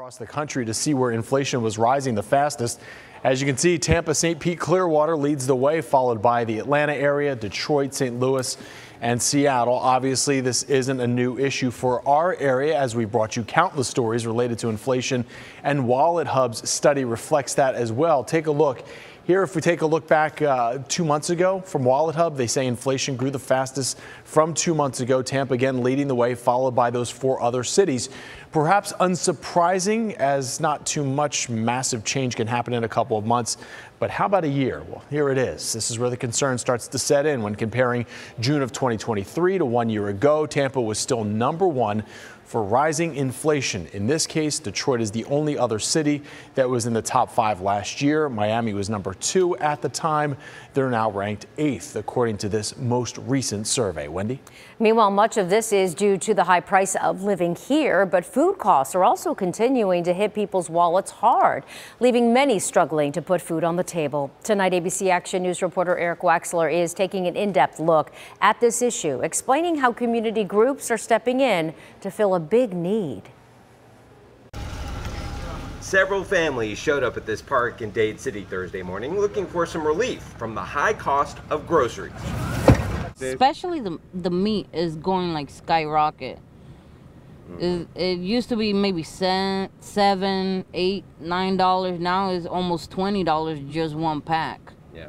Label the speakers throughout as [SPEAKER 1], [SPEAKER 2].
[SPEAKER 1] across the country to see where inflation was rising the fastest. As you can see, Tampa, St. Pete, Clearwater leads the way, followed by the Atlanta area, Detroit, St. Louis, and Seattle. Obviously, this isn't a new issue for our area, as we brought you countless stories related to inflation, and Wallet Hub's study reflects that as well. Take a look. Here, if we take a look back 2 months ago from Wallet Hub, they say inflation grew the fastest from 2 months ago. Tampa again leading the way, followed by those 4 other cities. Perhaps unsurprising, as not too much massive change can happen in a couple of months. But how about a year? Well, here it is. This is where the concern starts to set in when comparing June of 2023 to 1 year ago. Tampa was still #1 for rising inflation. In this case, Detroit is the only other city that was in the top 5 last year. Miami was #2 at the time. They're now ranked 8th, according to this most recent survey. Wendy?
[SPEAKER 2] Meanwhile, much of this is due to the high price of living here, but food costs are also continuing to hit people's wallets hard, leaving many struggling to put food on the table. Tonight, ABC Action News reporter Eric Waxler is taking an in-depth look at this issue, explaining how community groups are stepping in to fill a big need.
[SPEAKER 3] Several families showed up at this park in Dade City Thursday morning looking for some relief from the high cost of groceries.
[SPEAKER 4] Especially the meat is going like skyrocket. It used to be maybe $7, $8, $9. Now it's almost $20 just one pack. Yeah.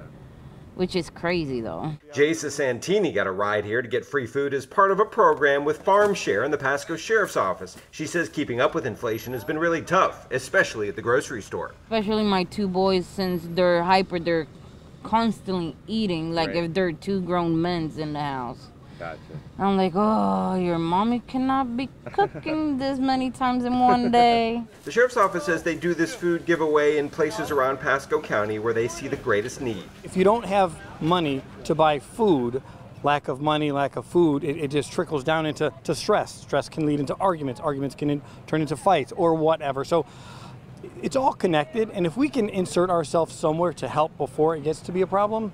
[SPEAKER 4] Which is crazy though. Jasa Santini got a ride here to get free food as part of a program with Farm Share in the Pasco Sheriff's Office. She says keeping up with inflation has been really tough, especially at the grocery store. Especially my 2 boys, since they're hyper, they're constantly eating like if they're 2 grown men in the house. Gotcha. I'm like, oh, your mommy cannot be cooking this many times in one day. The Sheriff's Office says they do this food giveaway in places around Pasco County where they see the greatest need.
[SPEAKER 5] If you don't have money to buy food, lack of money, lack of food, it just trickles down into stress. Stress can lead into arguments. Arguments can turn into fights or whatever. So it's all connected, and if we can insert ourselves somewhere to help before it gets to be a problem,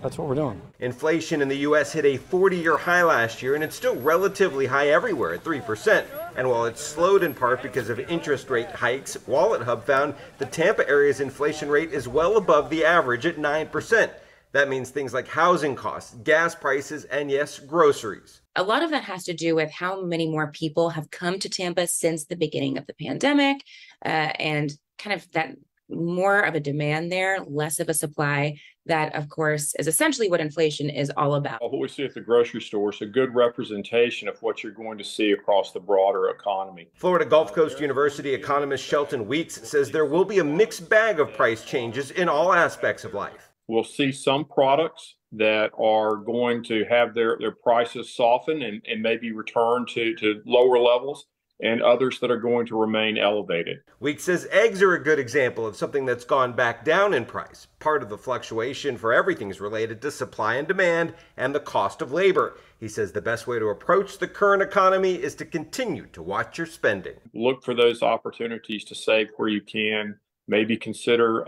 [SPEAKER 5] that's what we're doing. Inflation in the U.S. hit a 40-year high last year, and it's still relatively high everywhere at 3%. And while it's slowed in part because of interest rate hikes, Wallet Hub found the Tampa area's inflation rate is well above the average at 9%. That means things like housing costs, gas prices, and yes, groceries.
[SPEAKER 6] A lot of that has to do with how many more people have come to Tampa since the beginning of the pandemic, and kind of that more of a demand there, less of a supply. That, of course, is essentially what inflation is all about.
[SPEAKER 7] What we see at the grocery store is a good representation of what you're going to see across the broader economy.
[SPEAKER 3] Florida Gulf Coast University economist Shelton Weeks says there will be a mixed bag of price changes in all aspects of life.
[SPEAKER 7] We'll see some products that are going to have their prices soften and maybe return to lower levels, and others that are going to remain elevated.
[SPEAKER 3] Weeks says eggs are a good example of something that's gone back down in price. Part of the fluctuation for everything is related to supply and demand and the cost of labor. He says the best way to approach the current economy is to continue to watch your spending.
[SPEAKER 7] Look for those opportunities to save where you can. Maybe consider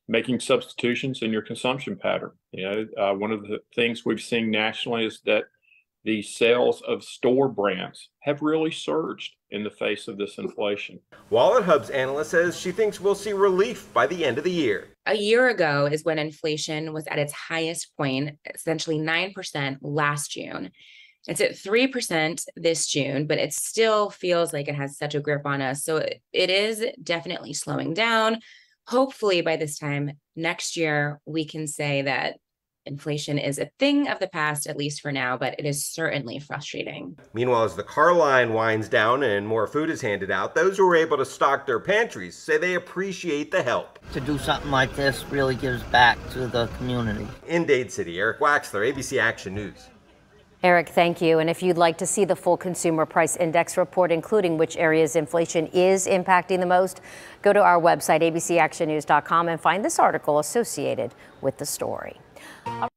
[SPEAKER 7] making substitutions in your consumption pattern. One of the things we've seen nationally is that the sales of store brands have really surged in the face of this inflation.
[SPEAKER 3] Wallet Hub's analyst says she thinks we'll see relief by the end of the year.
[SPEAKER 6] A year ago is when inflation was at its highest point, essentially 9% last June. It's at 3% this June, but it still feels like it has such a grip on us. So it is definitely slowing down. Hopefully by this time next year, we can say that inflation is a thing of the past, at least for now, but it is certainly frustrating.
[SPEAKER 3] Meanwhile, as the car line winds down and more food is handed out, those who are able to stock their pantries say they appreciate the help.
[SPEAKER 8] To do something like this really gives back to the community.
[SPEAKER 3] In Dade City, Eric Waxler, ABC Action News.
[SPEAKER 2] Eric, thank you. And if you'd like to see the full Consumer Price Index report, including which areas inflation is impacting the most, go to our website, abcactionnews.com, and find this article associated with the story.